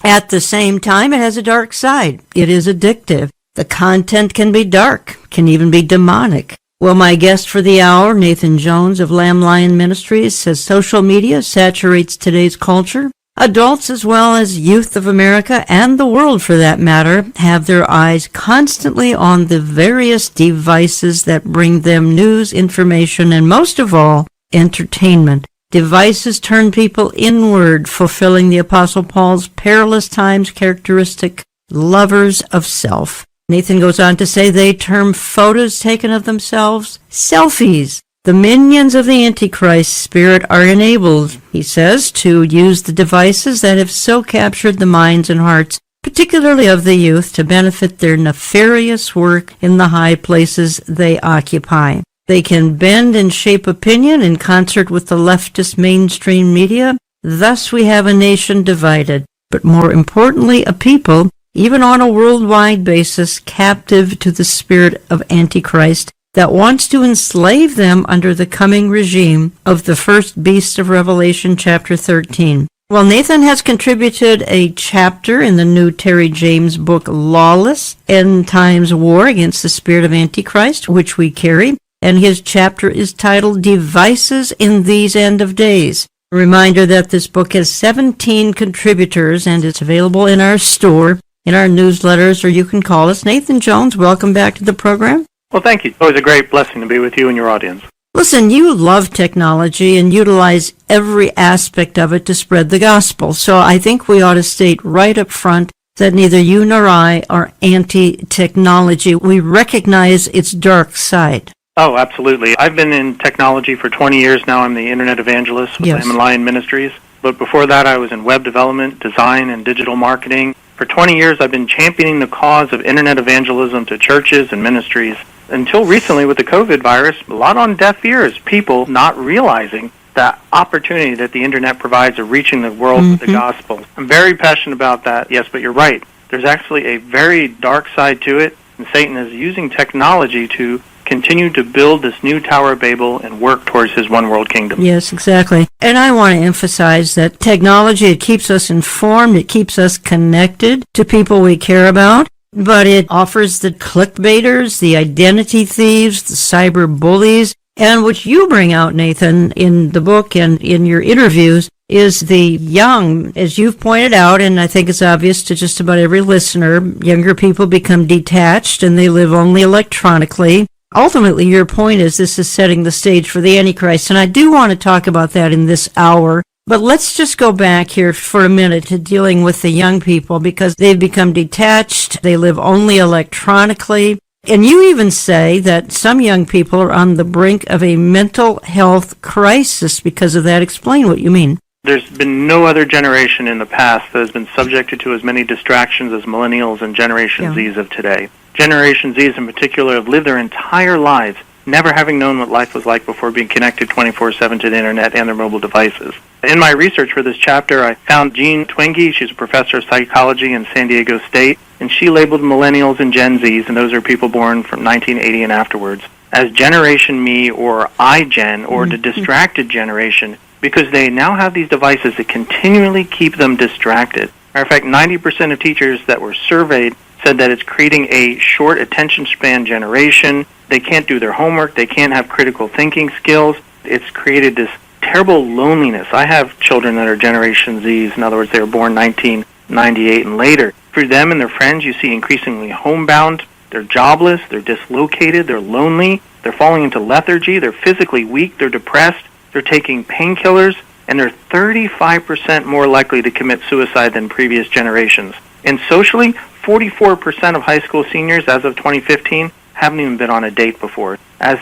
At the same time, it has a dark side. It is addictive. The content can be dark, can even be demonic. Well, my guest for the hour, Nathan Jones of Lamb Lion Ministries, says social media saturates today's culture. Adults as well as youth of America and the world for that matter have their eyes constantly on the various devices that bring them news, information, and most of all, entertainment. Devices turn people inward, fulfilling the Apostle Paul's perilous times characteristic, lovers of self. Nathan goes on to say they term photos taken of themselves selfies. The minions of the Antichrist spirit are enabled, he says, to use the devices that have so captured the minds and hearts, particularly of the youth, to benefit their nefarious work in the high places they occupy. They can bend and shape opinion in concert with the leftist mainstream media. Thus we have a nation divided, but more importantly, a people, even on a worldwide basis, captive to the spirit of Antichrist, that wants to enslave them under the coming regime of the first beast of Revelation chapter 13. Well, Nathan has contributed a chapter in the new Terry James book, Lawless, End Times War Against the Spirit of Antichrist, which we carry, and his chapter is titled Devices in These End of Days. A reminder that this book has 17 contributors, and it's available in our store, in our newsletters, or you can call us. Nathan Jones, welcome back to the program. Well, thank you. It's always a great blessing to be with you and your audience. Listen, you love technology and utilize every aspect of it to spread the gospel. So I think we ought to state right up front that neither you nor I are anti-technology. We recognize its dark side. Oh, absolutely. I've been in technology for 20 years now. I'm the Internet Evangelist with Lamb Lion Ministries. But before that, I was in web development, design, and digital marketing. For 20 years, I've been championing the cause of Internet evangelism to churches and ministries. Until recently, with the COVID virus, a lot on deaf ears, people not realizing the opportunity that the Internet provides of reaching the world with the gospel. I'm very passionate about that, yes, but you're right. There's actually a very dark side to it, and Satan is using technology to continue to build this new Tower of Babel and work towards his one world kingdom. Yes, exactly. And I want to emphasize that technology, it keeps us informed, it keeps us connected to people we care about, but it offers the clickbaiters, the identity thieves, the cyber bullies, and what you bring out, Nathan, in the book and in your interviews, is the young, as you've pointed out, and I think it's obvious to just about every listener, younger people become detached and they live only electronically. Ultimately, your point is this is setting the stage for the Antichrist, and I do want to talk about that in this hour. But let's just go back here for a minute to dealing with the young people, because they've become detached, they live only electronically, and you even say that some young people are on the brink of a mental health crisis because of that. Explain what you mean. There's been no other generation in the past that has been subjected to as many distractions as millennials and Generation Zs of today. Generation Zs in particular have lived their entire lives never having known what life was like before being connected 24/7 to the Internet and their mobile devices. In my research for this chapter, I found Jean Twenge. She's a professor of psychology in San Diego State, and she labeled millennials and Gen Zs, and those are people born from 1980 and afterwards, as Generation Me or iGen, or the distracted generation, because they now have these devices that continually keep them distracted. Matter of fact, 90% of teachers that were surveyed said that it's creating a short attention span generation. They can't do their homework. They can't have critical thinking skills. It's created this terrible loneliness. I have children that are Generation Zs. In other words, they were born 1998 and later. For them and their friends, you see increasingly homebound. They're jobless. They're dislocated. They're lonely. They're falling into lethargy. They're physically weak. They're depressed. They're taking painkillers. And they're 35% more likely to commit suicide than previous generations. And socially, 44% of high school seniors as of 2015 haven't even been on a date before. As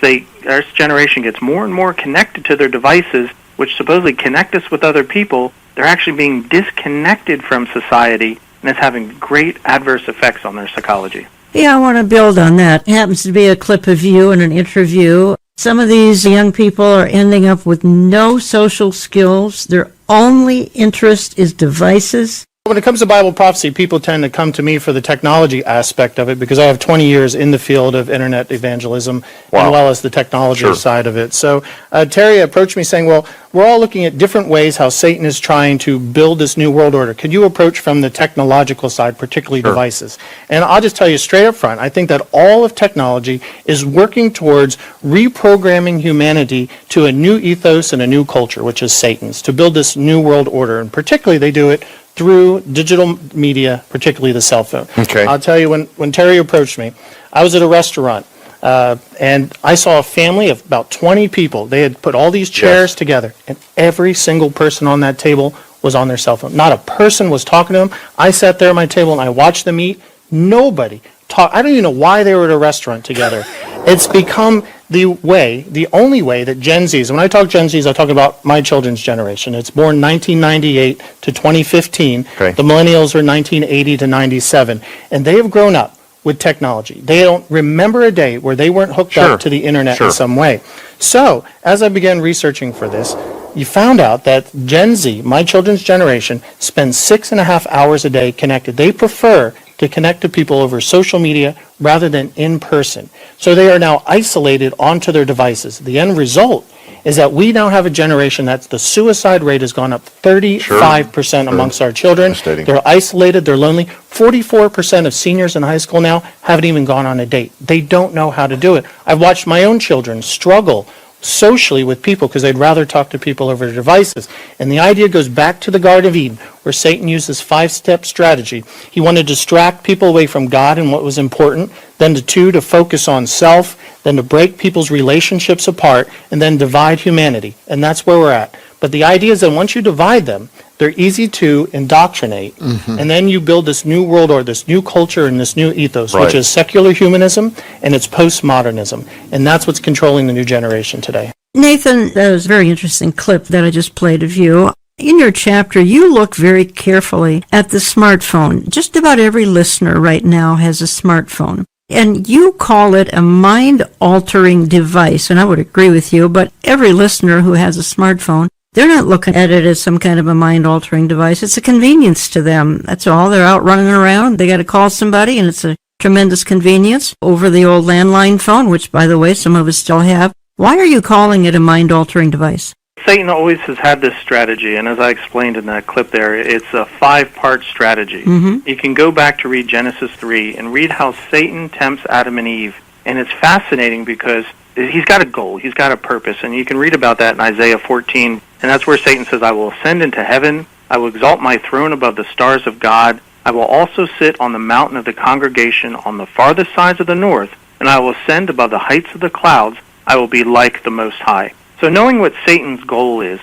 our generation gets more and more connected to their devices, which supposedly connect us with other people, they're actually being disconnected from society, and it's having great adverse effects on their psychology. Yeah, I want to build on that. It happens to be a clip of you in an interview. Some of these young people are ending up with no social skills. Their only interest is devices. When it comes to Bible prophecy, people tend to come to me for the technology aspect of it because I have 20 years in the field of internet evangelism as well as the technology side of it. So Terry approached me saying, well, we're all looking at different ways how Satan is trying to build this new world order. Could you approach from the technological side, particularly devices? And I'll just tell you straight up front, I think that all of technology is working towards reprogramming humanity to a new ethos and a new culture, which is Satan's, to build this new world order. And particularly they do it through digital media, particularly the cell phone. Okay. I'll tell you, when Terry approached me, I was at a restaurant, and I saw a family of about 20 people. They had put all these chairs together, and every single person on that table was on their cell phone. Not a person was talking to them. I sat there at my table, and I watched them eat. Nobody talked. I don't even know why they were at a restaurant together. It's become the only way that Gen Zs, when I talk Gen Zs, I talk about my children's generation. It's born 1998 to 2015. Okay. The millennials are 1980 to 97. And they have grown up with technology. They don't remember a day where they weren't hooked up to the internet in some way. So, as I began researching for this, you found out that Gen Z, my children's generation, spends 6.5 hours a day connected. They prefer to connect to people over social media rather than in person. So they are now isolated onto their devices. The end result is that we now have a generation that the suicide rate has gone up 35% amongst our children. They're isolated, they're lonely. 44% of seniors in high school now haven't even gone on a date. They don't know how to do it. I've watched my own children struggle socially with people because they'd rather talk to people over their devices. And the idea goes back to the Garden of Eden, where Satan used this 5-step strategy. He wanted to distract people away from God and what was important, then to focus on self, then to break people's relationships apart, and then divide humanity. And that's where we're at. But the idea is that once you divide them, they're easy to indoctrinate, and then you build this new world order, this new culture, and this new ethos, which is secular humanism, and it's postmodernism. And that's what's controlling the new generation today. Nathan, that was a very interesting clip that I just played of you. In your chapter, you look very carefully at the smartphone. Just about every listener right now has a smartphone. And you call it a mind-altering device, and I would agree with you, but every listener who has a smartphone, they're not looking at it as some kind of a mind-altering device. It's a convenience to them. That's all. They're out running around. They got to call somebody, and it's a tremendous convenience over the old landline phone, which, by the way, some of us still have. Why are you calling it a mind-altering device? Satan always has had this strategy, and as I explained in that clip there, it's a 5-part strategy. You can go back to read Genesis 3 and read how Satan tempts Adam and Eve, and it's fascinating because he's got a goal, he's got a purpose, and you can read about that in Isaiah 14, and that's where Satan says, I will ascend into heaven, I will exalt my throne above the stars of God, I will also sit on the mountain of the congregation on the farthest sides of the north, and I will ascend above the heights of the clouds, I will be like the Most High. So knowing what Satan's goal is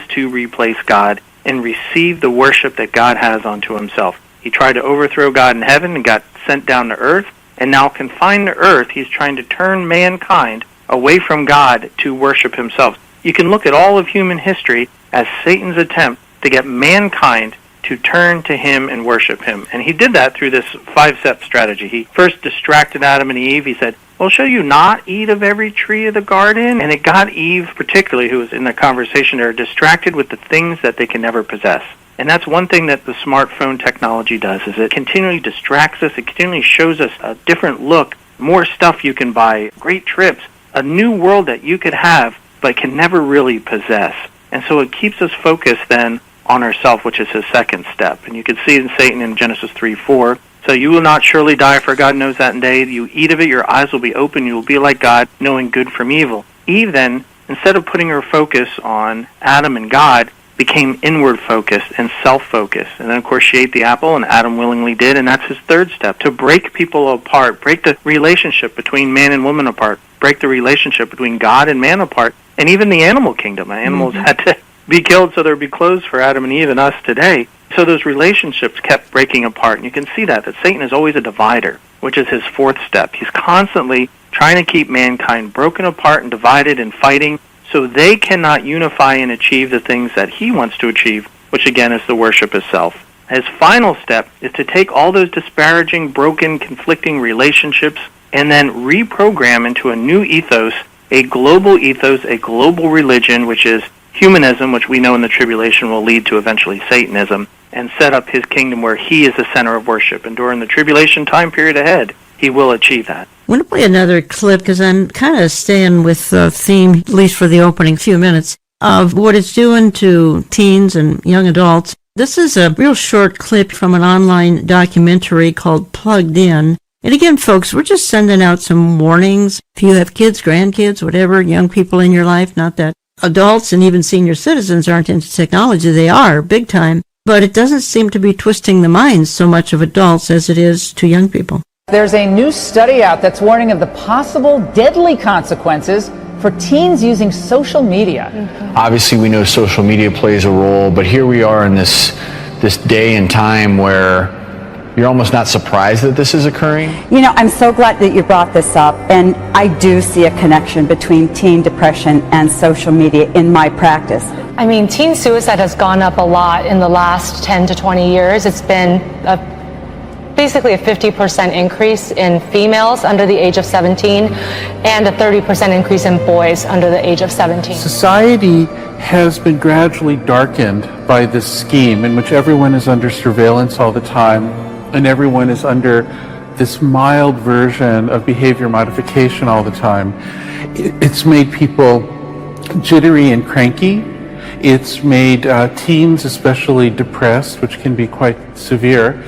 to replace God and receive the worship that God has unto himself. He tried to overthrow God in heaven and got sent down to earth, and now confined to earth, he's trying to turn mankind away from God to worship himself. You can look at all of human history as Satan's attempt to get mankind to turn to him and worship him. And he did that through this 5-step strategy. He first distracted Adam and Eve. He said, well, shall you not eat of every tree of the garden? And it got Eve, particularly, who was in the conversation there, distracted with the things that they can never possess. And that's one thing that the smartphone technology does, is it continually distracts us. It continually shows us a different look, more stuff you can buy, great trips, a new world that you could have but can never really possess. And so it keeps us focused then on ourselves, which is his second step. And you can see in Satan in Genesis 3:4. So you will not surely die, for God knows that in day you eat of it, your eyes will be open, you will be like God, knowing good from evil. Eve then, instead of putting her focus on Adam and God, became inward focused and self-focused. And then, of course, she ate the apple, and Adam willingly did, and that's his third step, to break people apart, break the relationship between man and woman apart, break the relationship between God and man apart, and even the animal kingdom. Animals had to be killed so there would be clothes for Adam and Eve and us today. So those relationships kept breaking apart, and you can see that Satan is always a divider, which is his fourth step. He's constantly trying to keep mankind broken apart and divided and fighting so they cannot unify and achieve the things that he wants to achieve, which again is the worship of self. His final step is to take all those disparaging, broken, conflicting relationships and then reprogram into a new ethos, a global religion, which is humanism, which we know in the tribulation will lead to eventually Satanism. and set up his kingdom where he is the center of worship. And during the tribulation time period ahead, he will achieve that. I want to play another clip because I'm kind of staying with the theme, at least for the opening few minutes, of what it's doing to teens and young adults. This is a real short clip from an online documentary called Plugged In. And again, folks, we're just sending out some warnings. If you have kids, grandkids, whatever, young people in your life, not that adults and even senior citizens aren't into technology. They are, big time. But it doesn't seem to be twisting the minds so much of adults as it is to young people. There's a new study out that's warning of the possible deadly consequences for teens using social media. Obviously, we know social media plays a role, but here we are in this day and time where you're almost not surprised that this is occurring. You know, I'm so glad that you brought this up, and I do see a connection between teen depression and social media in my practice. I mean, teen suicide has gone up a lot in the last 10 to 20 years. It's been basically a 50% increase in females under the age of 17 and a 30% increase in boys under the age of 17. Society has been gradually darkened by this scheme in which everyone is under surveillance all the time and everyone is under this mild version of behavior modification all the time. It's made people jittery and cranky. It's made teens especially depressed, which can be quite severe.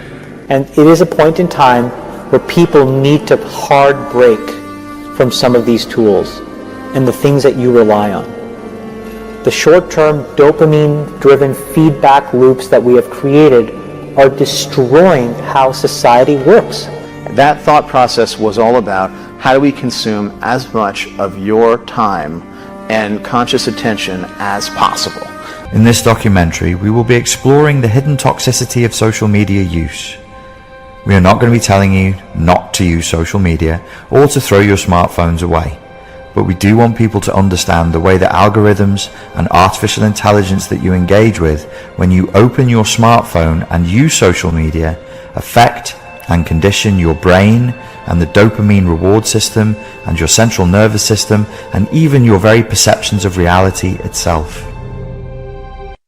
And it is a point in time where people need to hard break from some of these tools and the things that you rely on. The short-term dopamine-driven feedback loops that we have created are destroying how society works. That thought process was all about how do we consume as much of your time and conscious attention as possible. In this documentary, we will be exploring the hidden toxicity of social media use. We are not going to be telling you not to use social media or to throw your smartphones away, but we do want people to understand the way that algorithms and artificial intelligence that you engage with when you open your smartphone and use social media affect and condition your brain and the dopamine reward system and your central nervous system and even your very perceptions of reality itself.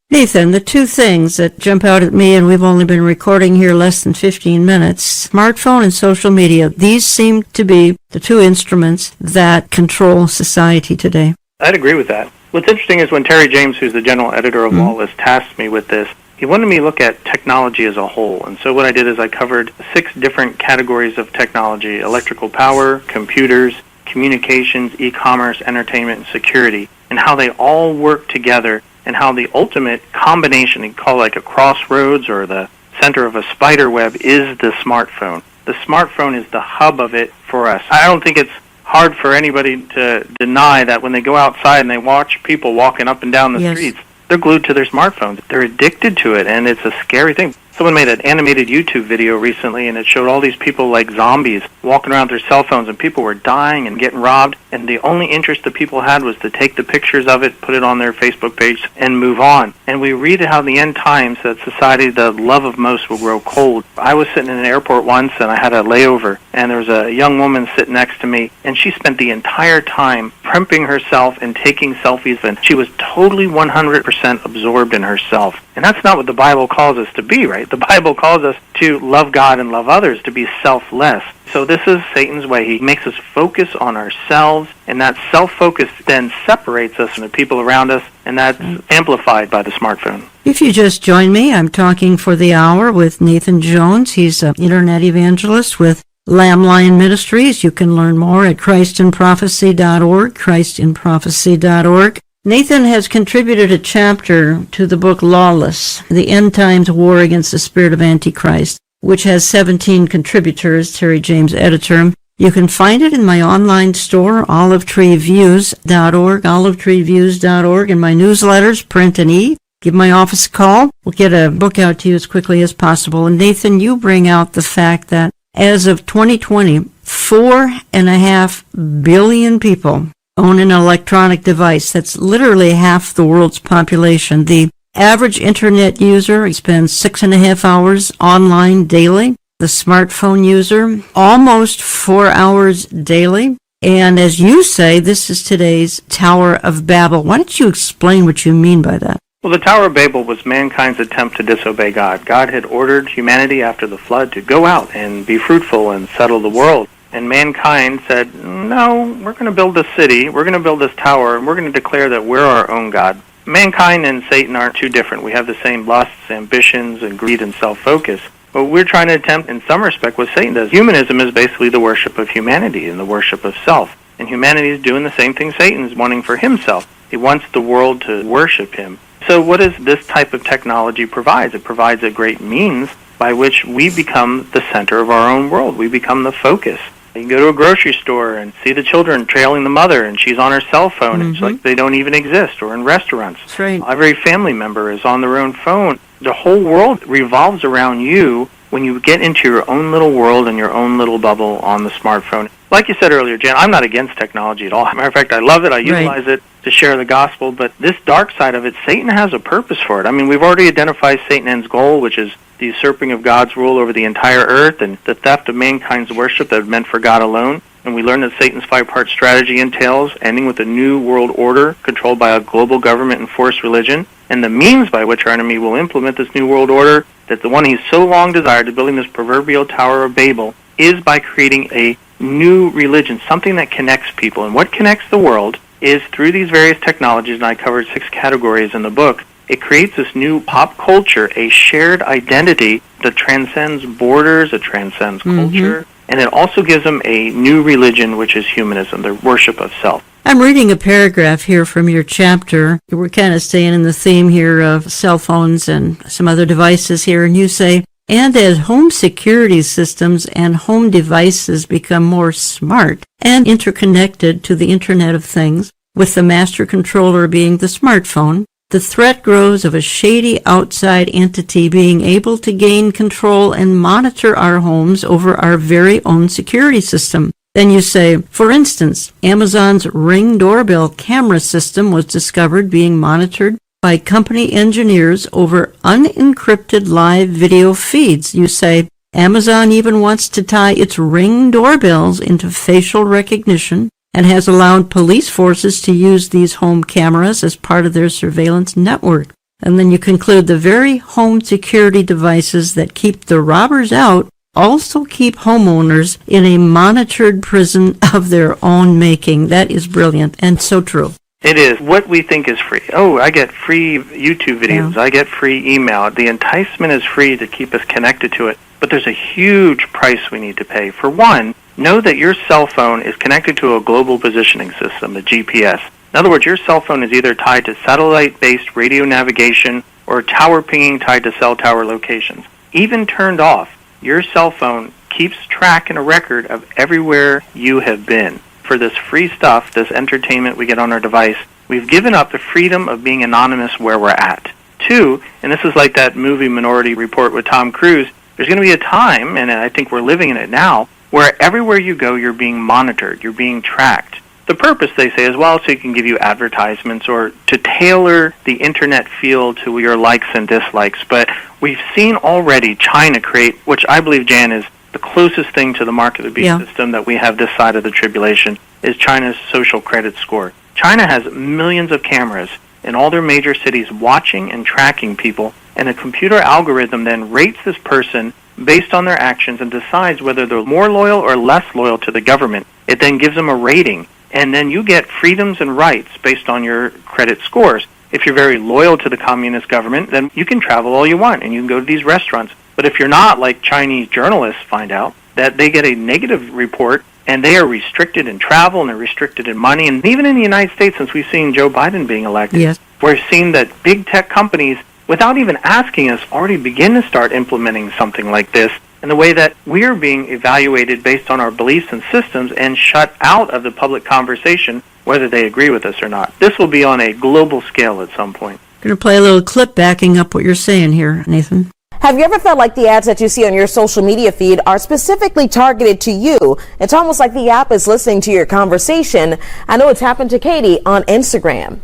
Nathan, the two things that jump out at me, and we've only been recording here less than 15 minutes, smartphone and social media, these seem to be the two instruments that control society today. I'd agree with that. What's interesting is when Terry James, who's the general editor of Lawless, tasked me with this, he wanted me to look at technology as a whole. And so what I did is I covered 6 different categories of technology: electrical power, computers, communications, e-commerce, entertainment, and security, and how they all work together, and how the ultimate combination, you call like a crossroads or the center of a spider web, is the smartphone. The smartphone is the hub of it for us. I don't think it's hard for anybody to deny that when they go outside and they watch people walking up and down the streets, they're glued to their smartphones. They're addicted to it, and it's a scary thing. Someone made an animated YouTube video recently, and it showed all these people like zombies walking around with their cell phones, and people were dying and getting robbed, and the only interest that people had was to take the pictures of it, put it on their Facebook page, and move on. And we read how in the end times that society, the love of most, will grow cold. I was sitting in an airport once, and I had a layover, and there was a young woman sitting next to me, and she spent the entire time primping herself and taking selfies, and she was totally 100% absorbed in herself. And that's not what the Bible calls us to be, right? The Bible calls us to love God and love others, to be selfless. So this is Satan's way. He makes us focus on ourselves, and that self-focus then separates us from the people around us, and that's amplified by the smartphone. If you just joined me, I'm talking for the hour with Nathan Jones. He's an internet evangelist with Lamb Lion Ministries. You can learn more at christinprophecy.org, christinprophecy.org. Nathan has contributed a chapter to the book Lawless, The End Times War Against the Spirit of Antichrist, which has 17 contributors, Terry James, editor. You can find it in my online store, olivetreeviews.org, olivetreeviews.org, and my newsletters, print and e. Give my office a call. We'll get a book out to you as quickly as possible. And Nathan, you bring out the fact that as of 2020, 4.5 billion people own an electronic device. That's literally half the world's population. The average internet user spends 6.5 hours online daily. The smartphone user, almost 4 hours daily. And as you say, this is today's Tower of Babel. Why don't you explain what you mean by that? Well, the Tower of Babel was mankind's attempt to disobey God. God had ordered humanity after the flood to go out and be fruitful and settle the world. And mankind said, no, we're going to build this city, we're going to build this tower, and we're going to declare that we're our own God. Mankind and Satan aren't too different. We have the same lusts, ambitions, and greed and self-focus. What we're trying to attempt in some respect what Satan does. Humanism is basically the worship of humanity and the worship of self. And humanity is doing the same thing Satan's wanting for himself. He wants the world to worship him. So what does this type of technology provide? It provides a great means by which we become the center of our own world. We become the focus. You can go to a grocery store and see the children trailing the mother, and she's on her cell phone. It's like they don't even exist. Or in restaurants. That's right. Every family member is on their own phone. The whole world revolves around you when you get into your own little world and your own little bubble on the smartphone. Like you said earlier, Jan, I'm not against technology at all. As a matter of fact, I love it. I utilize it to share the gospel. But this dark side of it, Satan has a purpose for it. I mean, we've already identified Satan's goal, which is the usurping of God's rule over the entire earth and the theft of mankind's worship that is meant for God alone. And we learned that Satan's five-part strategy entails ending with a new world order controlled by a global government and forced religion. And the means by which our enemy will implement this new world order, that the one he's so long desired, to building this proverbial Tower of Babel, is by creating a new religion, something that connects people. And what connects the world is through these various technologies, and I covered 6 categories in the book. It creates this new pop culture, a shared identity that transcends borders, it transcends culture, and it also gives them a new religion, which is humanism, the worship of self. I'm reading a paragraph here from your chapter. We're kind of staying in the theme here of cell phones and some other devices here, and you say, and as home security systems and home devices become more smart and interconnected to the Internet of Things, with the master controller being the smartphone, the threat grows of a shady outside entity being able to gain control and monitor our homes over our very own security system. Then you say, for instance, Amazon's Ring doorbell camera system was discovered being monitored by company engineers over unencrypted live video feeds. You say, Amazon even wants to tie its Ring doorbells into facial recognition and has allowed police forces to use these home cameras as part of their surveillance network. And then you conclude the very home security devices that keep the robbers out also keep homeowners in a monitored prison of their own making. That is brilliant and so true. It is. What we think is free. Oh, I get free YouTube videos. I get free email. The enticement is free to keep us connected to it. But there's a huge price we need to pay. For one, know that your cell phone is connected to a global positioning system, a GPS. In other words, your cell phone is either tied to satellite-based radio navigation or tower pinging tied to cell tower locations. Even turned off, your cell phone keeps track and a record of everywhere you have been. For this free stuff, this entertainment we get on our device, we've given up the freedom of being anonymous where we're at. 2, and this is like that movie Minority Report with Tom Cruise, there's going to be a time, and I think we're living in it now, where everywhere you go, you're being monitored, you're being tracked. The purpose, they say, is well, so you can give you advertisements or to tailor the internet feel to your likes and dislikes. But we've seen already China create, which I believe, Jan, is the closest thing to the mark of the beast system that we have this side of the tribulation, is China's social credit score. China has millions of cameras in all their major cities watching and tracking people, and a computer algorithm then rates this person based on their actions and decides whether they're more loyal or less loyal to the government. It then gives them a rating, and then you get freedoms and rights based on your credit scores. If you're very loyal to the communist government, then you can travel all you want, and you can go to these restaurants. But if you're not, like Chinese journalists find out, that they get a negative report, and they are restricted in travel, and they're restricted in money. And even in the United States, since we've seen Joe Biden being elected, we've seen that big tech companies, without even asking us, already begin to start implementing something like this in the way that we're being evaluated based on our beliefs and systems and shut out of the public conversation, whether they agree with us or not. This will be on a global scale at some point. I'm going to play a little clip backing up what you're saying here, Nathan. Have you ever felt like the ads that you see on your social media feed are specifically targeted to you? It's almost like the app is listening to your conversation. I know it's happened to Katie on Instagram.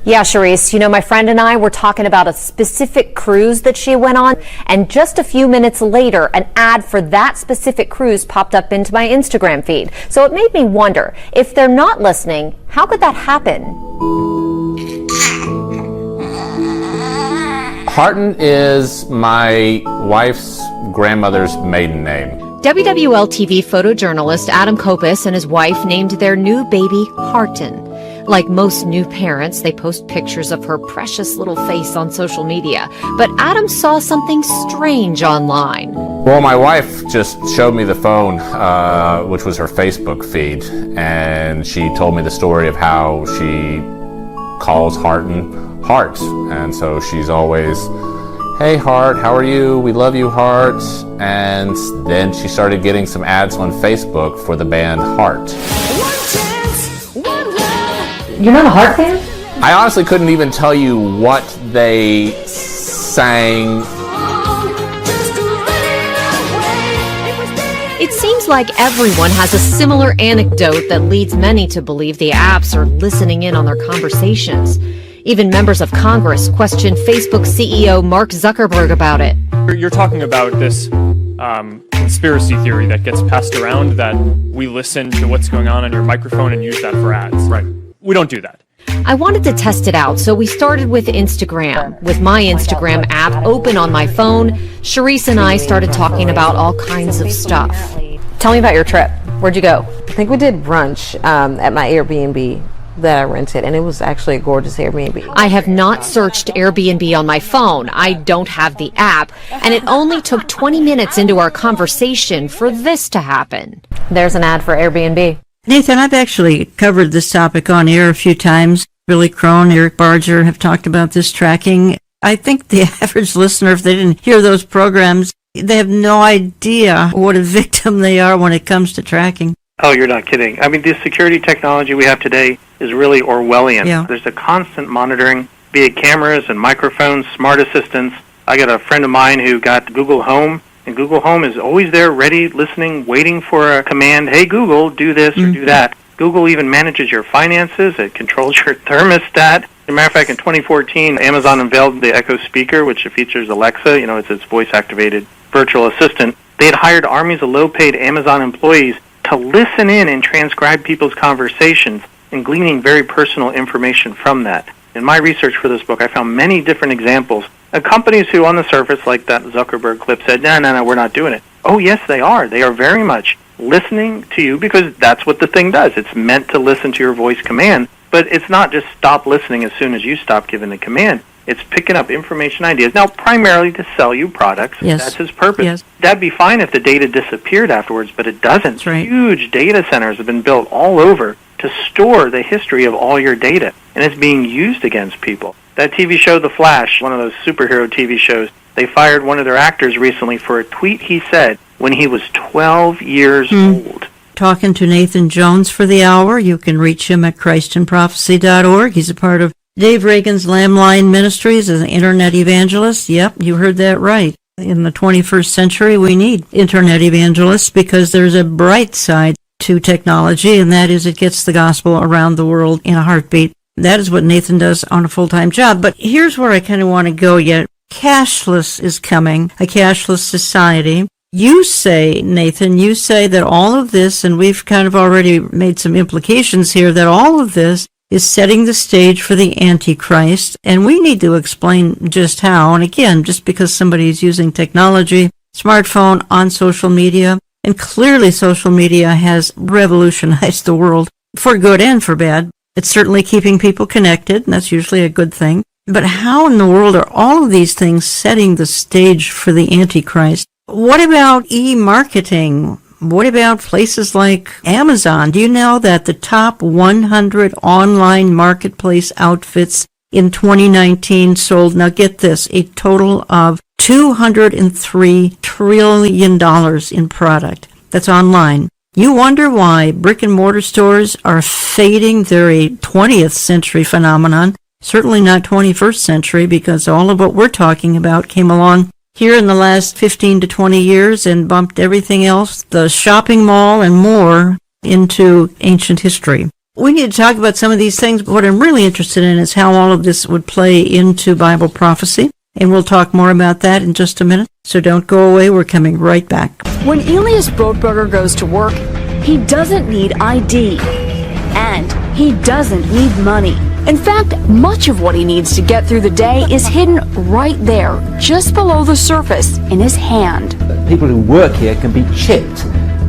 Yeah, Charisse, you know, my friend and I were talking about a specific cruise that she went on, and just a few minutes later, an ad for that specific cruise popped up into my Instagram feed. So it made me wonder, if they're not listening, how could that happen? Harton is my wife's grandmother's maiden name. WWL-TV photojournalist Adam Kopis and his wife named their new baby Harton. Like most new parents, they post pictures of her precious little face on social media. But Adam saw something strange online. Well, my wife just showed me the phone, which was her Facebook feed, and she told me the story of how she calls Harton Hart. And so she's always, "Hey Hart, how are you? We love you, Hart." And then she started getting some ads on Facebook for the band Heart. You're not a Heart fan? I honestly couldn't even tell you what they sang. It seems like everyone has a similar anecdote that leads many to believe the apps are listening in on their conversations. Even members of Congress questioned Facebook CEO Mark Zuckerberg about it. You're talking about this conspiracy theory that gets passed around that we listen to what's going on your microphone and use that for ads. Right. We don't do that. I wanted to test it out, so we started with Instagram. With my Instagram app open on my phone, Charisse and I started talking about all kinds of stuff. Tell me about your trip. Where'd you go? I think we did brunch at my Airbnb that I rented, and it was actually a gorgeous Airbnb. I have not searched Airbnb on my phone. I don't have the app, and it only took 20 minutes into our conversation for this to happen. There's an ad for Airbnb. Nathan, I've actually covered this topic on air a few times. Billy Crone, Eric Barger have talked about this tracking. I think the average listener, if they didn't hear those programs, they have no idea what a victim they are when it comes to tracking. Oh, you're not kidding. I mean, the security technology we have today is really Orwellian. Yeah. There's a constant monitoring, be it cameras and microphones, smart assistants. I got a friend of mine who got Google Home, and Google Home is always there, ready, listening, waiting for a command. Hey, Google, do this or do that. Google even manages your finances. It controls your thermostat. As a matter of fact, in 2014, Amazon unveiled the Echo speaker, which features Alexa. You know, it's its voice-activated virtual assistant. They had hired armies of low-paid Amazon employees to listen in and transcribe people's conversations and gleaning very personal information from that. In my research for this book, I found many different examples of companies who, on the surface, like that Zuckerberg clip, said, no, we're not doing it. Oh, yes, they are. They are very much listening to you because that's what the thing does. It's meant to listen to your voice command, but it's not just stop listening as soon as you stop giving the command. It's picking up information ideas. Now, primarily to sell you products. Yes. That's his purpose. Yes. That'd be fine if the data disappeared afterwards, but it doesn't. That's right. Huge data centers have been built all over to store the history of all your data, and it's being used against people. That TV show, The Flash, one of those superhero TV shows, they fired one of their actors recently for a tweet he said when he was 12 years old. Talking to Nathan Jones for the hour. You can reach him at christianprophecy.org. He's a part of Dave Reagan's Lamb Ministries as an internet evangelist. Yep, you heard that right. In the 21st century, we need internet evangelists because there's a bright side to technology, and that is it gets the gospel around the world in a heartbeat. That is what Nathan does on a full-time job. But here's where I kind of want to go yet. Cashless is coming, a cashless society. You say, Nathan, you say that all of this, and we've kind of already made some implications here, that all of this is setting the stage for the Antichrist, and we need to explain just how. And again, just because somebody is using technology, smartphone, on social media, and clearly social media has revolutionized the world for good and for bad. It's certainly keeping people connected, and that's usually a good thing. But how in the world are all of these things setting the stage for the Antichrist? What about e-marketing? What about places like Amazon? Do you know that the top 100 online marketplace outfits in 2019 sold, now get this, a total of $203 trillion in product? That's online. You wonder why brick and mortar stores are fading. They're a 20th century phenomenon, certainly not 21st century, because all of what we're talking about came along here in the last 15 to 20 years and bumped everything else, the shopping mall and more, into ancient history. We need to talk about some of these things, but what I'm really interested in is how all of this would play into Bible prophecy, and we'll talk more about that in just a minute. So don't go away, we're coming right back. When Elias Brotberger goes to work, he doesn't need ID, and he doesn't need money. In fact, much of what he needs to get through the day is hidden right there, just below the surface, in his hand. People who work here can be chipped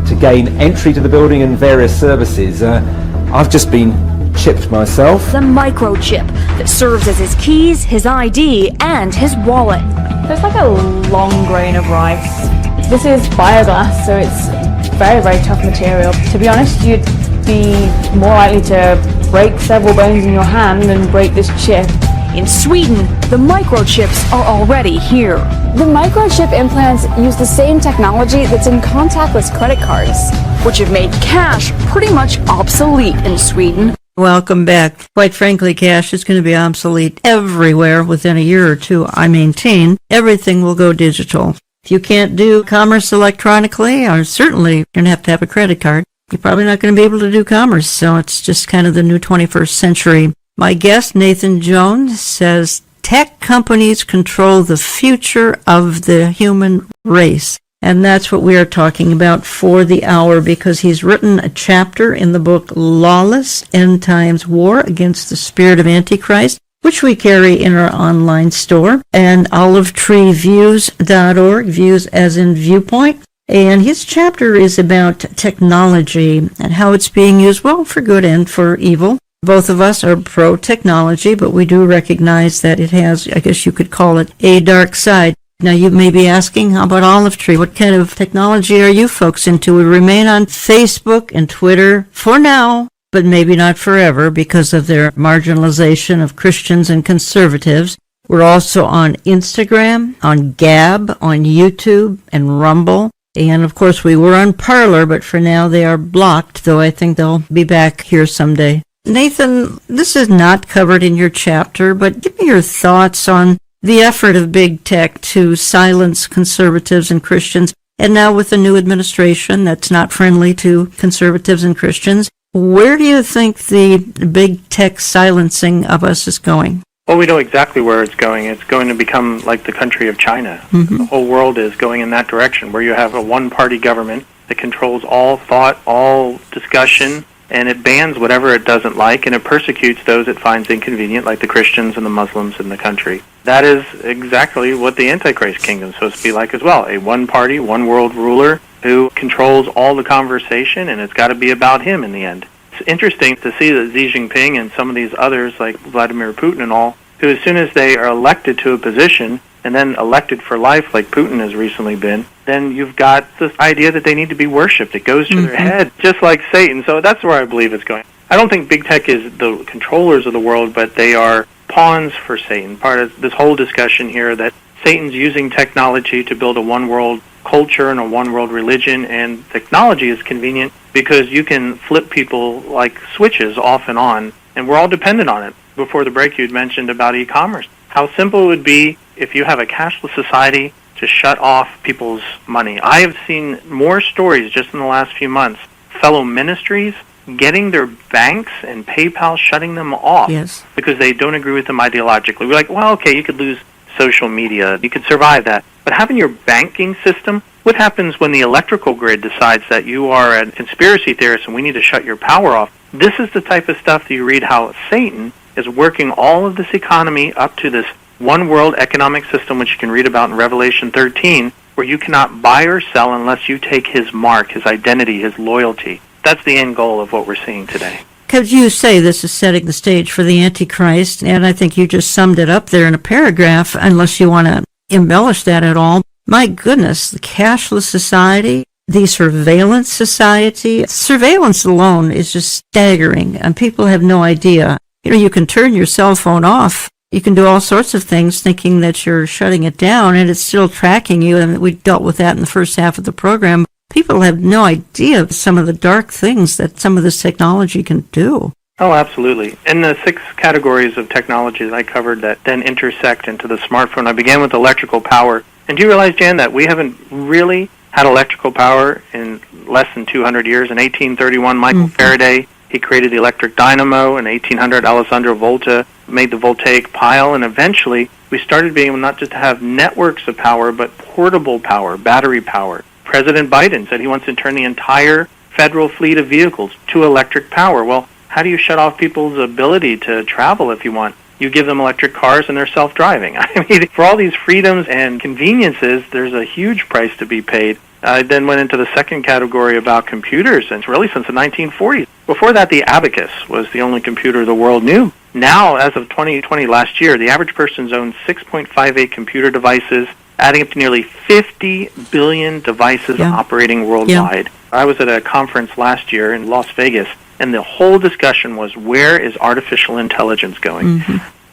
to gain entry to the building and various services. I've just been chipped myself. The microchip that serves as his keys, his ID, and his wallet. There's like a long grain of rice. This is fiberglass, so it's very, very tough material. To be honest, you'd be more likely to break several bones in your hand than break this chip. In Sweden, the microchips are already here. The microchip implants use the same technology that's in contactless credit cards, which have made cash pretty much obsolete in Sweden. Welcome back. Quite frankly, cash is going to be obsolete everywhere within a year or two. I maintain everything will go digital. If you can't do commerce electronically, or certainly you're going to have a credit card, you're probably not going to be able to do commerce. So it's just kind of the new 21st century. My guest, Nathan Jones, says tech companies control the future of the human race. And that's what we are talking about for the hour, because he's written a chapter in the book Lawless End Times War Against the Spirit of Antichrist, which we carry in our online store, and olivetreeviews.org, views as in viewpoint. And his chapter is about technology and how it's being used, well, for good and for evil. Both of us are pro-technology, but we do recognize that it has, I guess you could call it, a dark side. Now, you may be asking, how about Olive Tree? What kind of technology are you folks into? We remain on Facebook and Twitter for now, but maybe not forever because of their marginalization of Christians and conservatives. We're also on Instagram, on Gab, on YouTube, and Rumble. And, of course, we were on Parler, but for now they are blocked, though I think they'll be back here someday. Nathan, this is not covered in your chapter, but give me your thoughts on the effort of big tech to silence conservatives and Christians, and now with the new administration that's not friendly to conservatives and Christians, where do you think the big tech silencing of us is going? Well, we know exactly where it's going. It's going to become like the country of China. Mm-hmm. The whole world is going in that direction, where you have a one-party government that controls all thought, all discussion, and it bans whatever it doesn't like, and it persecutes those it finds inconvenient, like the Christians and the Muslims in the country. That is exactly what the Antichrist kingdom is supposed to be like as well. A one-party, one-world ruler who controls all the conversation, and it's got to be about him in the end. It's interesting to see that Xi Jinping and some of these others, like Vladimir Putin and all, who as soon as they are elected to a position, and then elected for life like Putin has recently been, then you've got this idea that they need to be worshipped. It goes to their head, just like Satan. So that's where I believe it's going. I don't think big tech is the controllers of the world, but they are pawns for Satan. Part of this whole discussion here that Satan's using technology to build a one-world culture and a one-world religion, and technology is convenient because you can flip people like switches off and on, and we're all dependent on it. Before the break, you'd mentioned about e-commerce. How simple it would be if you have a cashless society to shut off people's money. I have seen more stories just in the last few months, fellow ministries getting their banks and PayPal shutting them off because they don't agree with them ideologically. We're like, well, okay, you could lose social media. You could survive that. But having your banking system, what happens when the electrical grid decides that you are a conspiracy theorist and we need to shut your power off? This is the type of stuff that you read how Satan is working all of this economy up to this one world economic system, which you can read about in Revelation 13, where you cannot buy or sell unless you take his mark, his identity, his loyalty. That's the end goal of what we're seeing today. Because you say this is setting the stage for the Antichrist, and I think you just summed it up there in a paragraph, unless you want to embellish that at all. My goodness, the cashless society, the surveillance society, surveillance alone is just staggering, and people have no idea. You know, you can turn your cell phone off. You can do all sorts of things thinking that you're shutting it down, and it's still tracking you, and we dealt with that in the first half of the program. People have no idea of some of the dark things that some of this technology can do. Oh, absolutely. And the 6 categories of technology that I covered that then intersect into the smartphone, I began with electrical power. And do you realize, Jan, that we haven't really had electrical power in less than 200 years? In 1831, Michael Faraday, he created the electric dynamo. In 1800, Alessandro Volta made the voltaic pile. And eventually, we started being able not just to have networks of power, but portable power, battery power. President Biden said he wants to turn the entire federal fleet of vehicles to electric power. Well, How do you shut off people's ability to travel if you want? You give them electric cars and they're self-driving. I mean, for all these freedoms and conveniences, there's a huge price to be paid. I then went into the second category about computers, and it's really since the 1940s. Before that, the abacus was the only computer the world knew. Now, as of 2020, last year, the average person's owned 6.58 computer devices, adding up to nearly 50 billion devices operating worldwide. I was at a conference last year in Las Vegas, and the whole discussion was, where is artificial intelligence going?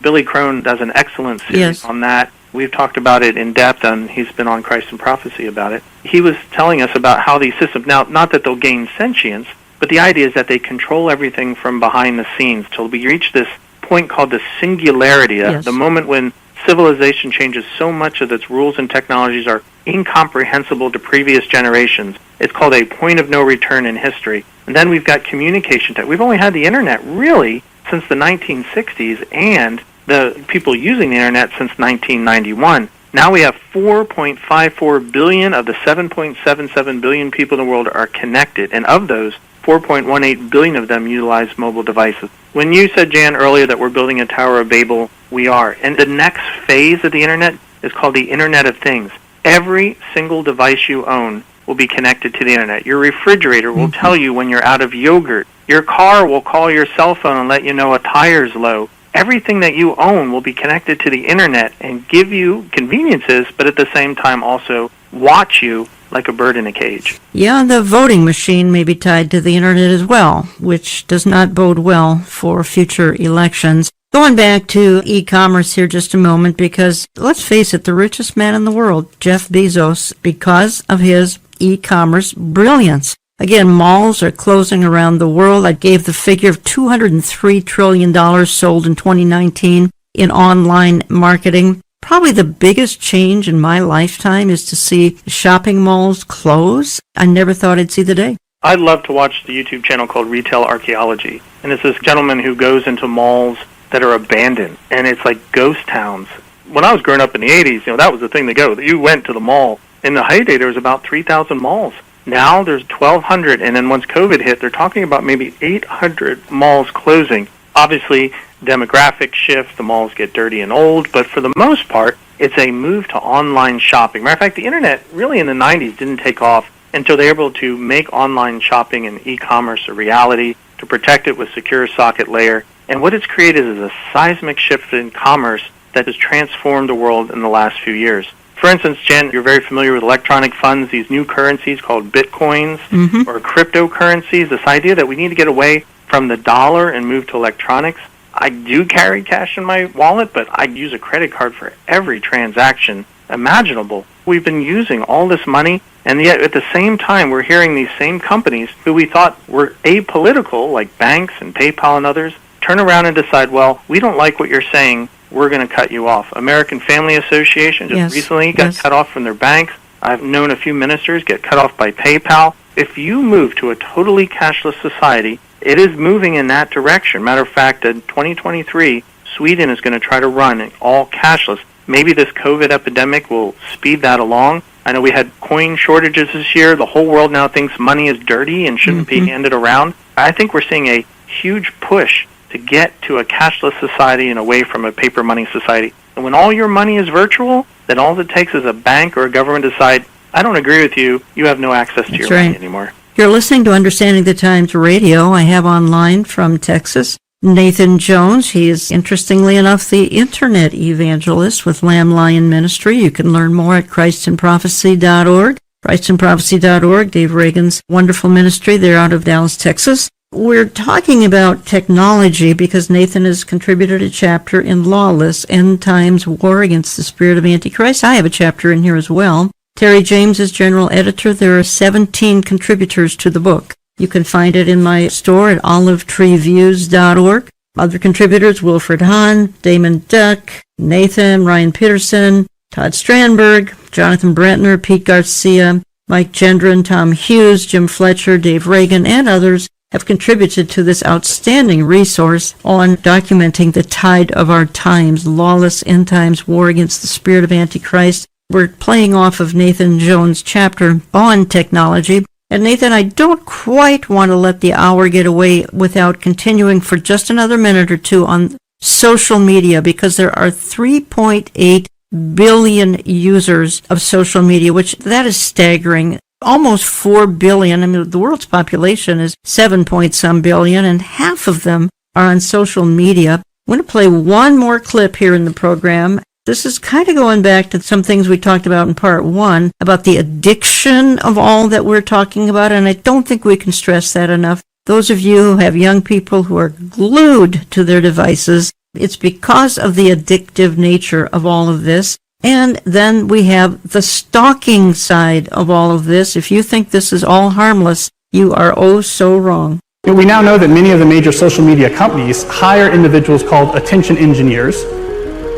Billy Crone does an excellent series on that. We've talked about it in depth, and he's been on Christ and Prophecy about it. He was telling us about how these systems, now, not that they'll gain sentience, but the idea is that they control everything from behind the scenes till we reach this point called the singularity, the moment when civilization changes so much of its rules and technologies are incomprehensible to previous generations. It's called a point of no return in history. And then we've got communication tech. We've only had the internet really since the 1960s, and the people using the internet since 1991. Now we have 4.54 billion of the 7.77 billion people in the world are connected, and of those, 4.18 billion of them utilize mobile devices. When you said, Jan, earlier that we're building a Tower of Babel, we are. And the next phase of the internet is called the Internet of Things. Every single device you own will be connected to the internet. Your refrigerator will tell you when you're out of yogurt. Your car will call your cell phone and let you know a tire's low. Everything that you own will be connected to the internet and give you conveniences, but at the same time also watch you like a bird in a cage. Yeah, the voting machine may be tied to the internet as well, which does not bode well for future elections. Going back to e-commerce here just a moment, because let's face it, the richest man in the world, Jeff Bezos, because of his e-commerce brilliance. Again, malls are closing around the world. I gave the figure of $203 trillion sold in 2019 in online marketing. Probably the biggest change in my lifetime is to see shopping malls close. I never thought I'd see the day. I love to watch the YouTube channel called Retail Archaeology. And it's this gentleman who goes into malls that are abandoned, and it's like ghost towns. When I was growing up in the 80s, that was the thing to go. You went to the mall. In the heyday, there was about 3,000 malls. Now there's 1,200, and then once COVID hit, they're talking about maybe 800 malls closing. Obviously, demographic shift, the malls get dirty and old, but for the most part, it's a move to online shopping. Matter of fact, the internet really in the 90s didn't take off until they were able to make online shopping and e-commerce a reality, to protect it with secure socket layer. And what it's created is a seismic shift in commerce that has transformed the world in the last few years. For instance, Jen, you're very familiar with electronic funds, these new currencies called bitcoins or cryptocurrencies, this idea that we need to get away from the dollar and move to electronics. I do carry cash in my wallet, but I use a credit card for every transaction imaginable. We've been using all this money, and yet at the same time we're hearing these same companies who we thought were apolitical, like banks and PayPal and others, turn around and decide, well, we don't like what you're saying, we're going to cut you off. American Family Association just recently got cut off from their banks. I've known a few ministers get cut off by PayPal. If you move to a totally cashless society, it is moving in that direction. Matter of fact, in 2023, Sweden is going to try to run all cashless. Maybe this COVID epidemic will speed that along. I know we had coin shortages this year. The whole world now thinks money is dirty and shouldn't be handed around. I think we're seeing a huge push to get to a cashless society and away from a paper money society. And when all your money is virtual, then all it takes is a bank or a government to decide, I don't agree with you, you have no access to your money anymore. You're listening to Understanding the Times Radio. I have online from Texas Nathan Jones. He is, interestingly enough, the Internet evangelist with Lamb Lion Ministry. You can learn more at ChristandProphecy.org. ChristandProphecy.org, Dave Reagan's wonderful ministry. They're out of Dallas, Texas. We're talking about technology because Nathan has contributed a chapter in Lawless, End Times War Against the Spirit of Antichrist. I have a chapter in here as well. Terry James is general editor. There are 17 contributors to the book. You can find it in my store at olivetreeviews.org. Other contributors, Wilfred Hahn, Damon Duck, Nathan, Ryan Peterson, Todd Strandberg, Jonathan Brentner, Pete Garcia, Mike Gendron, Tom Hughes, Jim Fletcher, Dave Reagan, and others have contributed to this outstanding resource on documenting the tide of our times, Lawless End Times War Against the Spirit of Antichrist. We're playing off of Nathan Jones' chapter on technology. And Nathan, I don't quite want to let the hour get away without continuing for just another minute or two on social media, because there are 3.8 billion users of social media, which that is staggering. Almost 4 billion. I mean, the world's population is 7-point-some billion, and half of them are on social media. I'm going to play one more clip here in the program. This is kind of going back to some things we talked about in part one about the addiction of all that we're talking about, and I don't think we can stress that enough. Those of you who have young people who are glued to their devices, it's because of the addictive nature of all of this. And then we have the stalking side of all of this. If you think this is all harmless, you are oh so wrong. We now know that many of the major social media companies hire individuals called attention engineers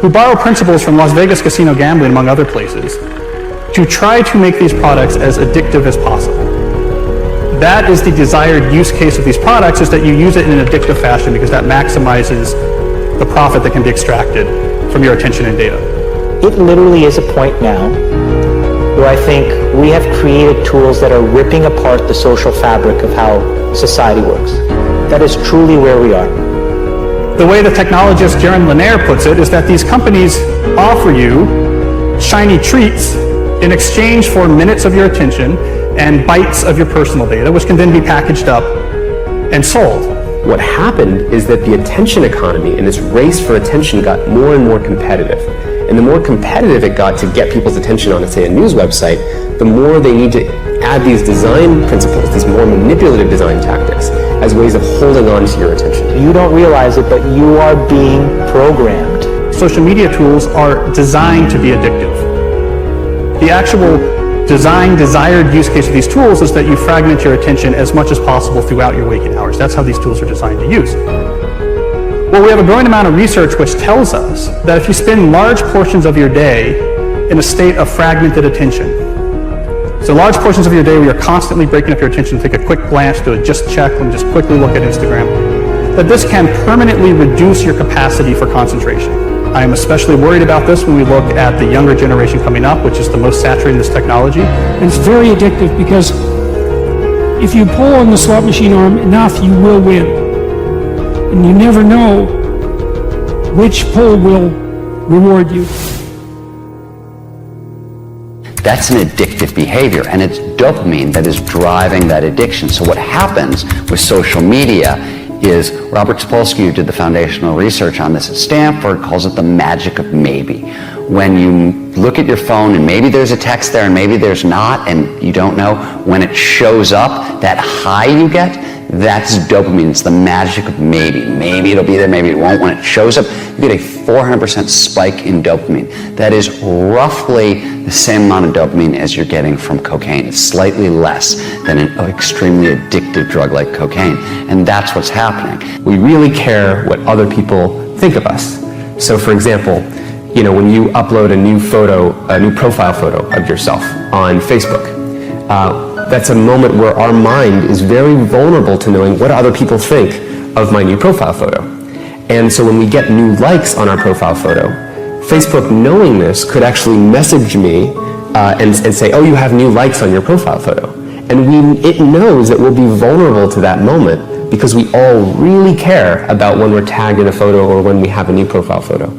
who borrow principles from Las Vegas casino gambling, among other places, to try to make these products as addictive as possible. That is the desired use case of these products, is that you use it in an addictive fashion because that maximizes the profit that can be extracted from your attention and data. It literally is a point now where I think we have created tools that are ripping apart the social fabric of how society works. That is truly where we are. The way the technologist Jaron Lanier puts it is that these companies offer you shiny treats in exchange for minutes of your attention and bytes of your personal data, which can then be packaged up and sold. What happened is that the attention economy and this race for attention got more and more competitive. And the more competitive it got to get people's attention on, say, a news website, the more they need to add these design principles, these more manipulative design tactics, as ways of holding on to your attention. You don't realize it, but you are being programmed. Social media tools are designed to be addictive. The actual desired use case of these tools is that you fragment your attention as much as possible throughout your waking hours. That's how these tools are designed to use. Well, we have a growing amount of research which tells us that if you spend large portions of your day in a state of fragmented attention, so large portions of your day where you're constantly breaking up your attention, take a quick glance, do a just check, and just quickly look at Instagram, that this can permanently reduce your capacity for concentration. I am especially worried about this when we look at the younger generation coming up, which is the most saturated in this technology. And it's very addictive because if you pull on the slot machine arm enough, you will win. And you never know which pull will reward you. That's an addictive behavior, and it's dopamine that is driving that addiction. So what happens with social media is Robert Sapolsky, who did the foundational research on this at Stanford, calls it the magic of maybe. When you look at your phone and maybe there's a text there and maybe there's not, and you don't know, when it shows up, that high you get, that's dopamine. It's the magic of maybe. Maybe it'll be there, maybe it won't. When it shows up, you get a 400% spike in dopamine. That is roughly the same amount of dopamine as you're getting from cocaine. It's slightly less than an extremely addictive drug like cocaine. And that's what's happening. We really care what other people think of us. So for example, when you upload a new photo, a new profile photo of yourself on Facebook, that's a moment where our mind is very vulnerable to knowing what other people think of my new profile photo. And so when we get new likes on our profile photo, Facebook, knowing this, could actually message me and say, oh, you have new likes on your profile photo. And it knows that we'll be vulnerable to that moment because we all really care about when we're tagged in a photo or when we have a new profile photo.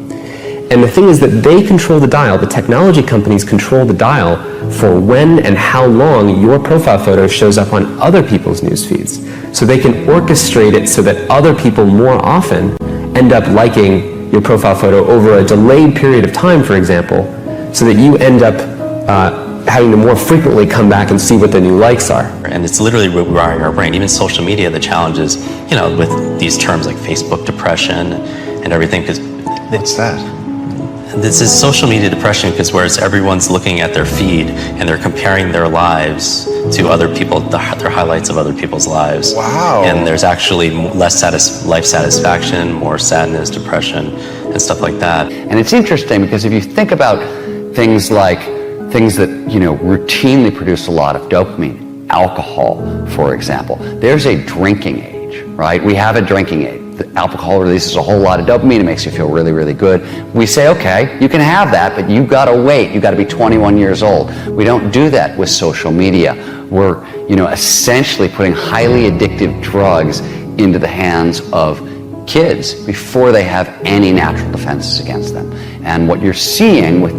And the thing is that they control the dial, the technology companies control the dial for when and how long your profile photo shows up on other people's news feeds. So they can orchestrate it so that other people more often end up liking your profile photo over a delayed period of time, for example, so that you end up having to more frequently come back and see what the new likes are. And it's literally rewiring our brain. Even social media, the challenge is, with these terms like Facebook depression and everything, because what's that? This is social media depression because whereas everyone's looking at their feed and they're comparing their lives to other people, their highlights of other people's lives. Wow. And there's actually less life satisfaction, more sadness, depression, and stuff like that. And it's interesting because if you think about things that, routinely produce a lot of dopamine, alcohol, for example, there's a drinking age, right? We have a drinking age. The alcohol releases a whole lot of dopamine. It makes you feel really, really good. We say, okay, you can have that, but you've got to wait. You've got to be 21 years old. We don't do that with social media. We're, essentially putting highly addictive drugs into the hands of kids before they have any natural defenses against them. And what you're seeing with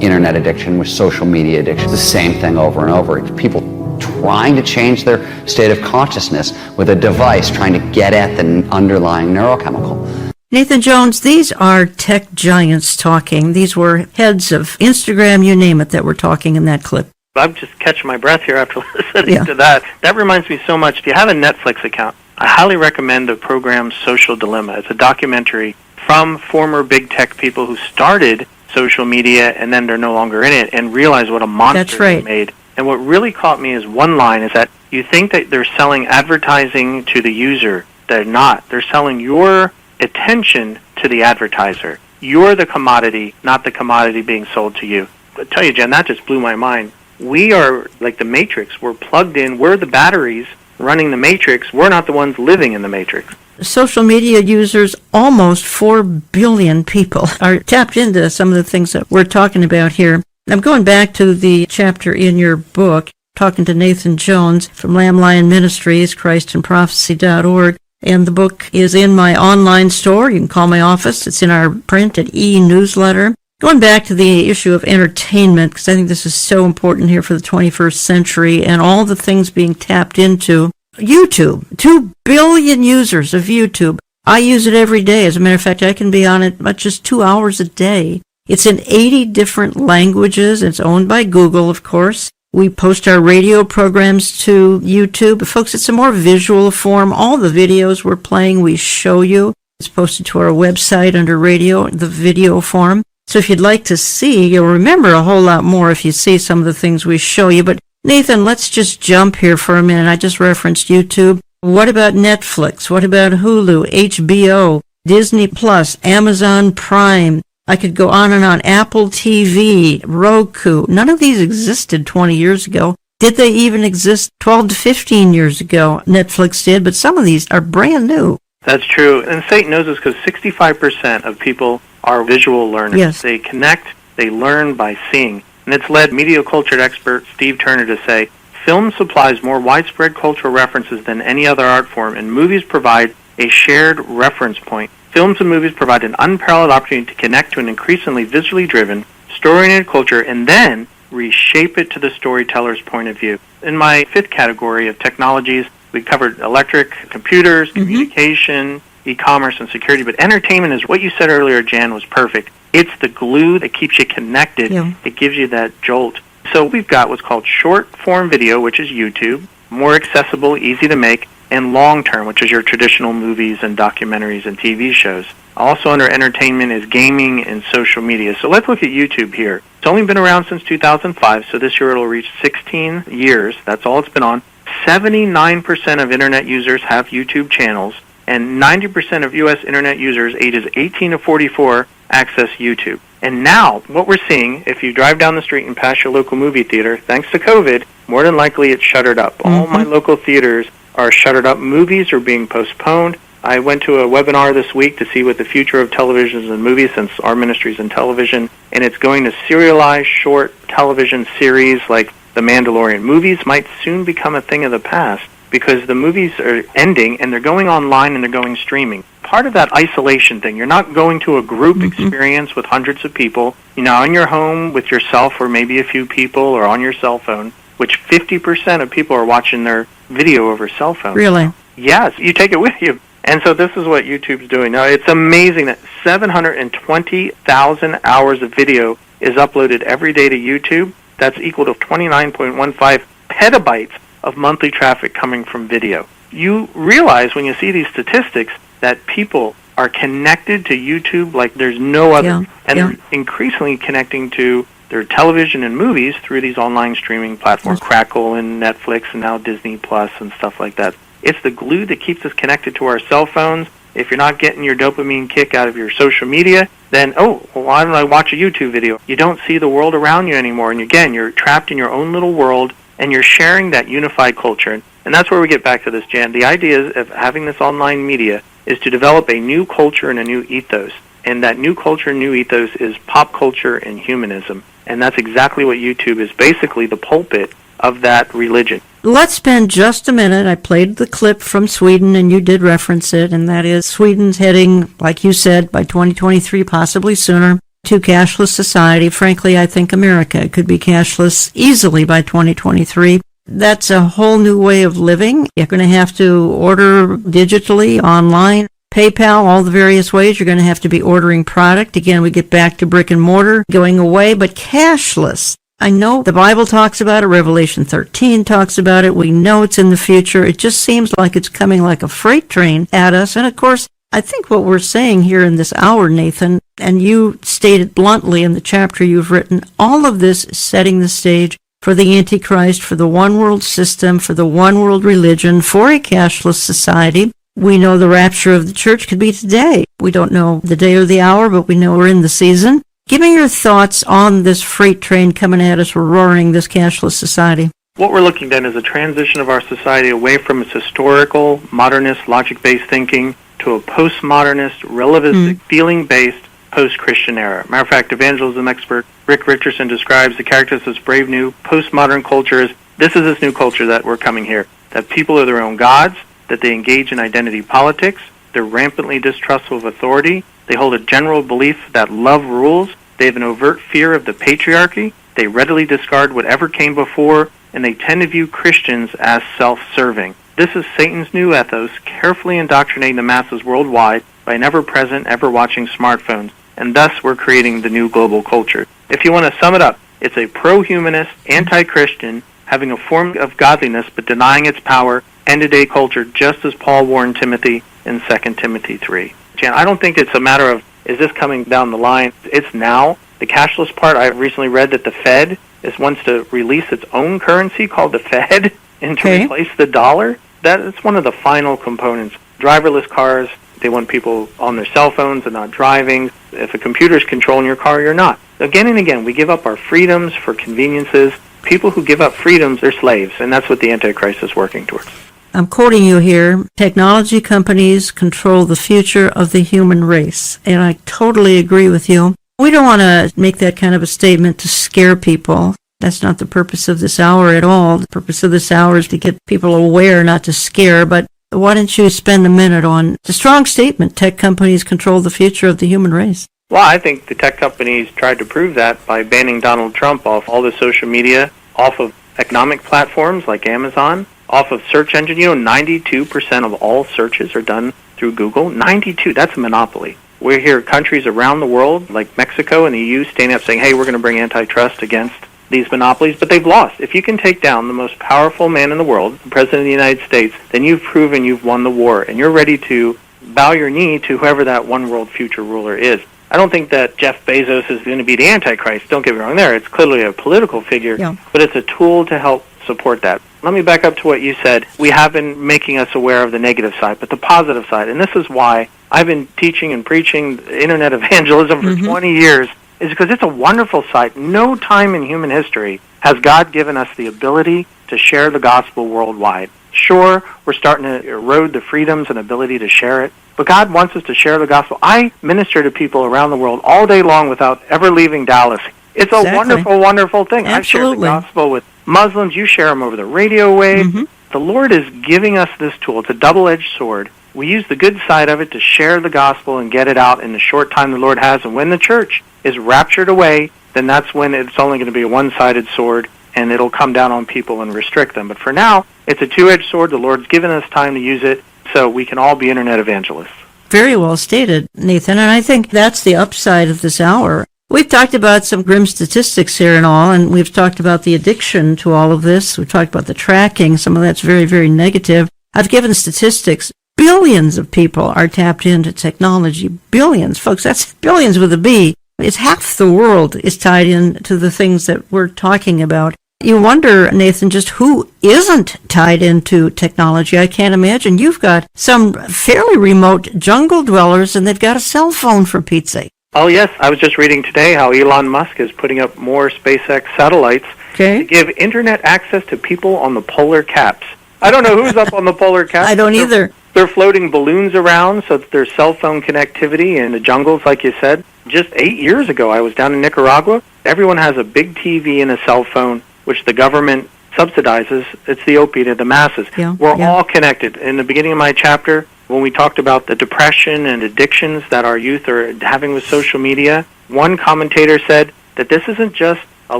internet addiction, with social media addiction, the same thing over and over. It's people trying to change their state of consciousness with a device trying to get at the underlying neurochemical. Nathan Jones, these are tech giants talking. These were heads of Instagram, you name it, that were talking in that clip. I'm just catching my breath here after listening to that. That reminds me so much. If you have a Netflix account, I highly recommend the program Social Dilemma. It's a documentary from former big tech people who started social media and then they're no longer in it and realize what a monster they made. And what really caught me is one line is that you think that they're selling advertising to the user. They're not. They're selling your attention to the advertiser. You're the commodity, not the commodity being sold to you. I tell you, Jen, that just blew my mind. We are like the Matrix. We're plugged in. We're the batteries running the Matrix. We're not the ones living in the Matrix. Social media users, almost 4 billion people, are tapped into some of the things that we're talking about here. I'm going back to the chapter in your book, talking to Nathan Jones from Lamb Lion Ministries, ChristandProphecy.org. And the book is in my online store. You can call my office. It's in our print at e-newsletter. Going back to the issue of entertainment, because I think this is so important here for the 21st century and all the things being tapped into. YouTube, 2 billion users of YouTube. I use it every day. As a matter of fact, I can be on it about just 2 hours a day. It's in 80 different languages. It's owned by Google, of course. We post our radio programs to YouTube. But folks, it's a more visual form. All the videos we're playing, we show you. It's posted to our website under radio, the video form. So if you'd like to see, you'll remember a whole lot more if you see some of the things we show you. But Nathan, let's just jump here for a minute. I just referenced YouTube. What about Netflix? What about Hulu, HBO, Disney Plus, Amazon Prime? I could go on and on. Apple TV, Roku. None of these existed 20 years ago. Did they even exist 12 to 15 years ago? Netflix did, but some of these are brand new. That's true. And Satan knows this because 65% of people are visual learners. Yes. They connect, they learn by seeing. And it's led media culture expert Steve Turner to say, film supplies more widespread cultural references than any other art form, and movies provide a shared reference point. Films and movies provide an unparalleled opportunity to connect to an increasingly visually driven, story-oriented culture and then reshape it to the storyteller's point of view. In my fifth category of technologies, we covered electric, computers, communication, e-commerce, and security. But entertainment is what you said earlier, Jan, was perfect. It's the glue that keeps you connected. Yeah. It gives you that jolt. So we've got what's called short-form video, which is YouTube, more accessible, easy to make, and long-term, which is your traditional movies and documentaries and TV shows. Also under entertainment is gaming and social media. So let's look at YouTube here. It's only been around since 2005, so this year it'll reach 16 years. That's all it's been on. 79% of Internet users have YouTube channels, and 90% of U.S. Internet users ages 18 to 44 access YouTube. And now, what we're seeing, if you drive down the street and pass your local movie theater, thanks to COVID, more than likely it's shuttered up. All my local theaters are shuttered up. Movies are being postponed. I went to a webinar this week to see what the future of televisions and movies, since our ministry's in television, and it's going to serialized short television series like The Mandalorian. Movies might soon become a thing of the past because the movies are ending and they're going online and they're going streaming. Part of that isolation thing, you're not going to a group experience with hundreds of people, in your home with yourself or maybe a few people or on your cell phone, which 50% of people are watching their video over cell phones. Really? Yes, you take it with you. And so this is what YouTube's doing. Now, it's amazing that 720,000 hours of video is uploaded every day to YouTube. That's equal to 29.15 petabytes of monthly traffic coming from video. You realize when you see these statistics that people are connected to YouTube like there's no other. Yeah. And they're increasingly connecting to their television and movies through these online streaming platforms, Crackle and Netflix and now Disney Plus and stuff like that. It's the glue that keeps us connected to our cell phones. If you're not getting your dopamine kick out of your social media, then, why don't I watch a YouTube video? You don't see the world around you anymore. And again, you're trapped in your own little world, and you're sharing that unified culture. And that's where we get back to this, Jan. The idea of having this online media is to develop a new culture and a new ethos. And that new culture and new ethos is pop culture and humanism. And that's exactly what YouTube is, basically the pulpit of that religion. Let's spend just a minute. I played the clip from Sweden, and you did reference it, and that is Sweden's heading, like you said, by 2023, possibly sooner, to cashless society. Frankly, I think America could be cashless easily by 2023. That's a whole new way of living. You're going to have to order digitally, online, PayPal, all the various ways. You're going to have to be ordering product. Again, we get back to brick and mortar going away, but cashless. I know the Bible talks about it. Revelation 13 talks about it. We know it's in the future. It just seems like it's coming like a freight train at us. And of course, I think what we're saying here in this hour, Nathan, and you stated bluntly in the chapter you've written, all of this is setting the stage for the Antichrist, for the one world system, for the one world religion, for a cashless society. We know the rapture of the church could be today. We don't know the day or the hour, but we know we're in the season. Give me your thoughts on this freight train coming at us, roaring this cashless society. What we're looking at is a transition of our society away from its historical, modernist, logic-based thinking to a postmodernist, relativistic, feeling-based, post-Christian era. Matter of fact, evangelism expert Rick Richardson describes the characters of this brave new postmodern culture as, this is this new culture that we're coming here, that people are their own gods, that they engage in identity politics, they're rampantly distrustful of authority, they hold a general belief that love rules, they have an overt fear of the patriarchy, they readily discard whatever came before, and they tend to view Christians as self-serving. This is Satan's new ethos, carefully indoctrinating the masses worldwide by an ever-present, ever-watching smartphones, and thus we're creating the new global culture. If you want to sum it up, it's a pro-humanist, anti-Christian, having a form of godliness but denying its power, end-of-day culture, just as Paul warned Timothy in 2 Timothy 3. Jan, I don't think it's a matter of, is this coming down the line? It's now. The cashless part, I recently read that the Fed wants to release its own currency called the Fed and to replace the dollar. That's one of the final components. Driverless cars, they want people on their cell phones and not driving. If a computer's controlling your car, you're not. Again and again, we give up our freedoms for conveniences. People who give up freedoms, they're slaves, and that's what the Antichrist is working towards. I'm quoting you here, technology companies control the future of the human race, and I totally agree with you. We don't want to make that kind of a statement to scare people. That's not the purpose of this hour at all. The purpose of this hour is to get people aware, not to scare, but why don't you spend a minute on the strong statement, tech companies control the future of the human race? Well, I think the tech companies tried to prove that by banning Donald Trump off all the social media, off of economic platforms like Amazon, off of search engine. 92% of all searches are done through Google. 92, that's a monopoly. We hear countries around the world, like Mexico and the EU, standing up saying, hey, we're going to bring antitrust against these monopolies, but they've lost. If you can take down the most powerful man in the world, the President of the United States, then you've proven you've won the war, and you're ready to bow your knee to whoever that one world future ruler is. I don't think that Jeff Bezos is going to be the Antichrist. Don't get me wrong there. It's clearly a political figure, but it's a tool to help support that. Let me back up to what you said. We have been making us aware of the negative side, but the positive side, and this is why I've been teaching and preaching internet evangelism for 20 years, is because it's a wonderful site. No time in human history has God given us the ability to share the gospel worldwide. Sure, we're starting to erode the freedoms and ability to share it, but God wants us to share the gospel. I minister to people around the world all day long without ever leaving Dallas. It's a wonderful, wonderful thing. I share the gospel with Muslims. You share them over the radio wave. The Lord is giving us this tool. It's a double-edged sword. We use the good side of it to share the gospel and get it out in the short time the Lord has. And when the church is raptured away, then that's when it's only going to be a one-sided sword, and it'll come down on people and restrict them. But for now, it's a two-edged sword. The Lord's given us time to use it so we can all be internet evangelists. Very well stated, Nathan, and I think that's the upside of this hour. We've talked about some grim statistics here and all, and we've talked about the addiction to all of this. We've talked about the tracking. Some of that's very, very negative. I've given statistics. Billions of people are tapped into technology. Billions, folks. That's billions with a B. It's half the world is tied into the things that we're talking about. You wonder, Nathan, just who isn't tied into technology. I can't imagine. You've got some fairly remote jungle dwellers, and they've got a cell phone, for Pete's sake. Oh, yes. I was just reading today how Elon Musk is putting up more SpaceX satellites to give internet access to people on the polar caps. I don't know who's up on the polar caps. I don't either. They're floating balloons around so that there's cell phone connectivity in the jungles, like you said. Just 8 years ago, I was down in Nicaragua. Everyone has a big TV and a cell phone, which the government subsidizes. It's the opiate of the masses. We're all connected. In the beginning of my chapter, when we talked about the depression and addictions that our youth are having with social media, one commentator said that this isn't just a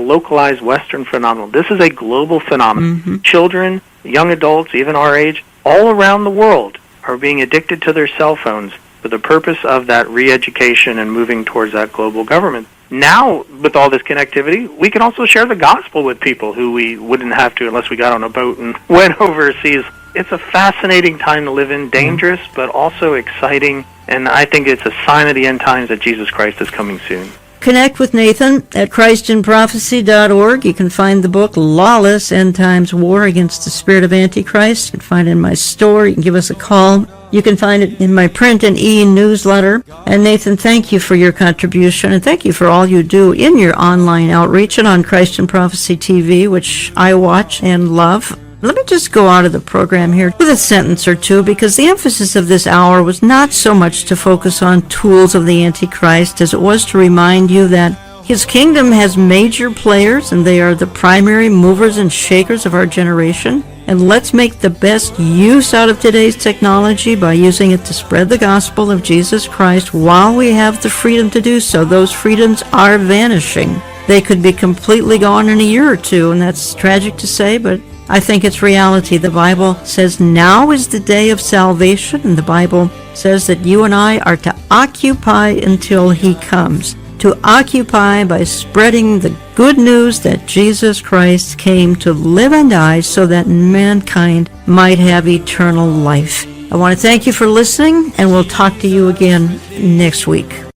localized Western phenomenon. This is a global phenomenon. Children, young adults, even our age, all around the world are being addicted to their cell phones for the purpose of that re-education and moving towards that global government. Now, with all this connectivity, we can also share the gospel with people who we wouldn't have to unless we got on a boat and went overseas. It's a fascinating time to live in, dangerous, but also exciting, and I think it's a sign of the end times that Jesus Christ is coming soon. Connect with Nathan at ChristinProphecy.org. You can find the book Lawless End Times War Against the Spirit of Antichrist. You can find it in my store. You can give us a call. You can find it in my print and e-newsletter. And Nathan, thank you for your contribution, and thank you for all you do in your online outreach and on Christ in Prophecy TV, which I watch and love. Let me just go out of the program here with a sentence or two, because the emphasis of this hour was not so much to focus on tools of the Antichrist as it was to remind you that his kingdom has major players, and they are the primary movers and shakers of our generation. And let's make the best use out of today's technology by using it to spread the gospel of Jesus Christ while we have the freedom to do so. Those freedoms are vanishing. They could be completely gone in a year or two, and that's tragic to say, but I think it's reality. The Bible says now is the day of salvation, and the Bible says that you and I are to occupy until he comes. To occupy by spreading the good news that Jesus Christ came to live and die so that mankind might have eternal life. I want to thank you for listening, and we'll talk to you again next week.